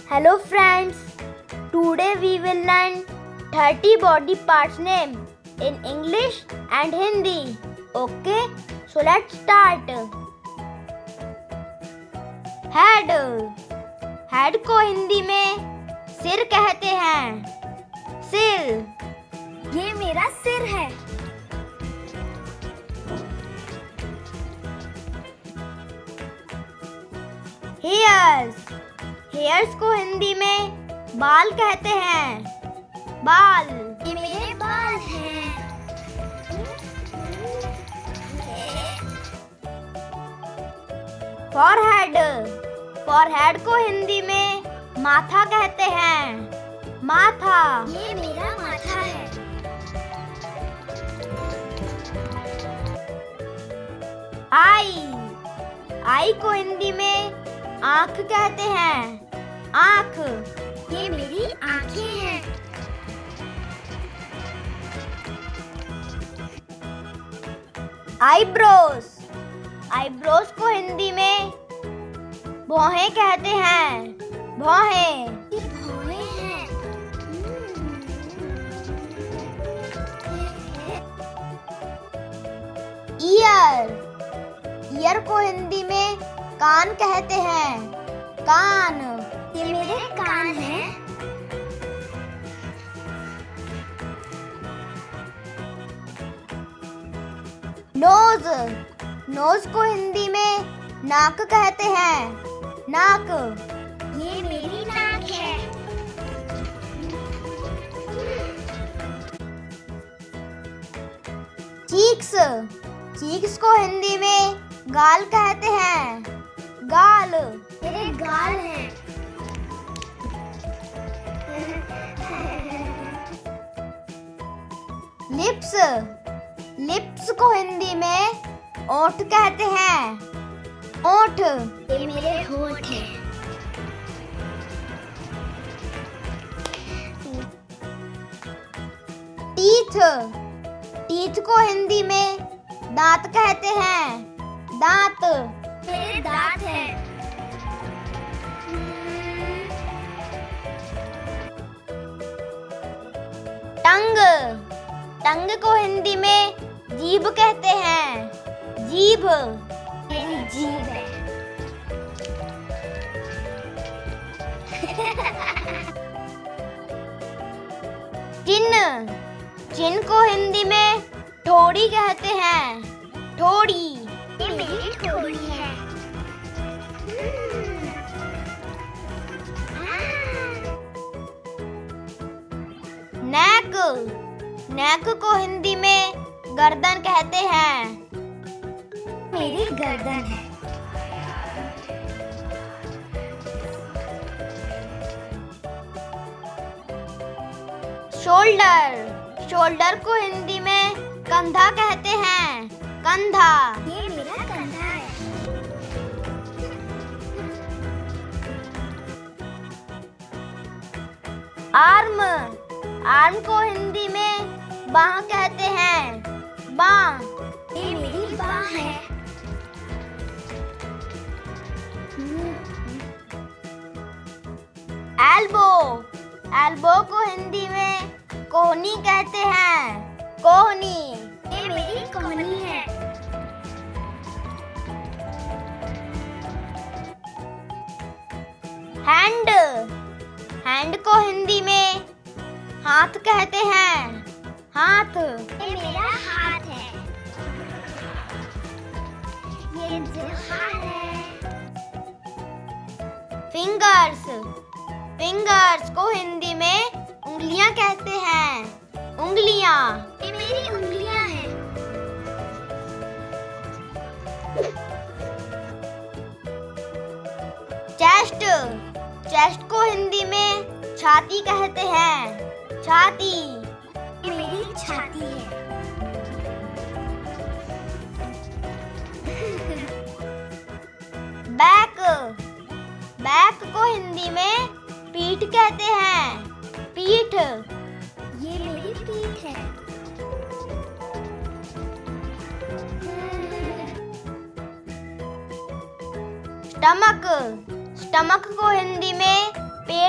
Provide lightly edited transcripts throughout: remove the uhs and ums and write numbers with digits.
Hello friends, today we will learn 30 body parts name in English and Hindi. Okay, so let's start. Head. Head को हिंदी में सिर कहते हैं. सिर. ये मेरा सिर है. Hairs. हेयर्स को हिंदी में बाल कहते हैं. बाल. ये मेरे बाल हैं. फॉरहेड. फॉरहेड को हिंदी में माथा कहते हैं. माथा. ये मेरा माथा है. आई. आई को हिंदी में आँख कहते हैं. आँख. ये मेरी आँखें हैं. आईब्रोज. आईब्रोज को हिंदी में भौहें कहते हैं. भौहें. ये भौहें हैं. ईयर. ईयर को हिंदी में कान कहते हैं. कान. ये मेरे कान हैं. नोज. नोज को हिंदी में नाक कहते हैं. नाक. ये मेरी नाक है. चीक्स. चीक्स को हिंदी में गाल कहते हैं. गाल. मेरे गाल हैं. लिप्स. लिप्स को हिंदी में ओठ कहते हैं. ओठ. ये मेरे होठ हैं. टीथ. टीथ को हिंदी में दांत कहते हैं. दांत. मेरे दांत हैं. टंग. टंग को हिंदी में जीभ कहते हैं. जीभ. मेरी जीभ है. चिन. चिन को हिंदी में ठोड़ी कहते हैं. ठोड़ी. ये मेरी ठोड़ी है. नेक. नेक को हिंदी में गर्दन कहते हैं. मेरी गर्दन है. शोल्डर. शोल्डर को हिंदी में कंधा कहते हैं. कंधा. ये मेरा कंधा है. आर्म. आर्म को हिंदी में बाह कहते हैं. बाह. ये मेरी बाह है. एल्बो. एल्बो को हिंदी में कोहनी कहते हैं. कोहनी. ये मेरी कोहनी है. हैंड. हैंड को हिंदी में हाथ कहते हैं. हाथ. ये मेरा हाथ है. ये हाथ है. फिंगर्स. फिंगर्स को हिंदी में उंगलियां कहते हैं. उंगलियां. ये मेरी उंगलियां हैं. चेस्ट. चेस्ट को हिंदी में छाती कहते हैं. छाती. ये मेरी छाती है. बैक. बैक को हिंदी में पीठ कहते हैं. पीठ. ये मेरी पीठ है. स्टमक. स्टमक को हिंदी में पेट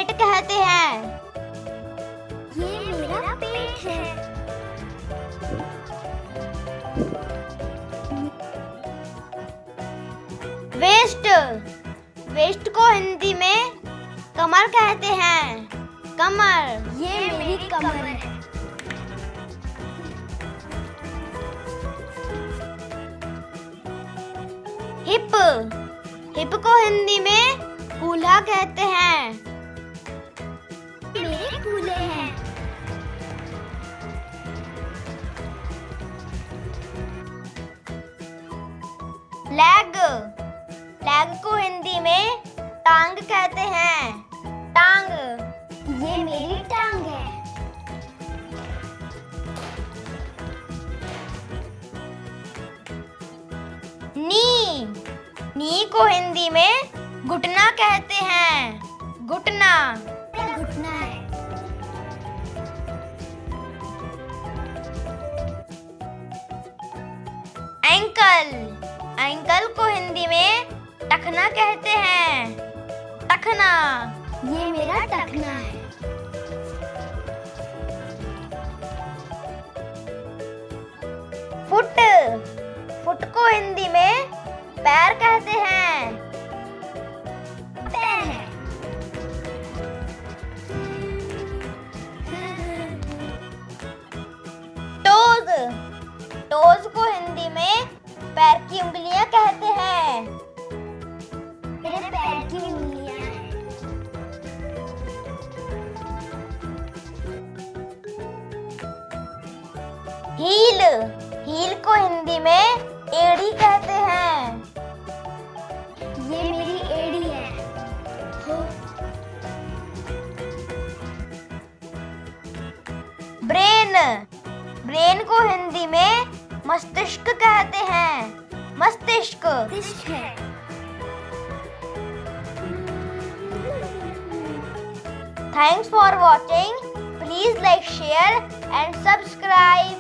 कमर कहते हैं। कमर, ये मेरी कमर है। हिप, हिप को हिंदी में कूल्हा कहते हैं। मेरे कूल्हे हैं। लेग, लेग को हिंदी में टांग कहते हैं। टांग, ये मेरी टांग है। नी, नी को हिंदी में घुटना कहते हैं। घुटना, मेरा घुटना है। एंकल, एंकल को हिंदी में टखना कहते हैं। टखना, ये मेरा टखना है। फुट, फुट को हिंदी में पैर कहते हैं। पैर है। टोज, टोज को हिंदी में पैर की उंगलियां कहते हैं। मेरे पैर की उंगलियां हैं। हील, हील को हिंदी में एड़ी कहते हैं। ये मेरी एड़ी है। ब्रेन, ब्रेन को हिंदी में मस्तिष्क कहते हैं। मस्तिष्क, मस्तिष्क है। Thanks for watching. Please like, share and subscribe.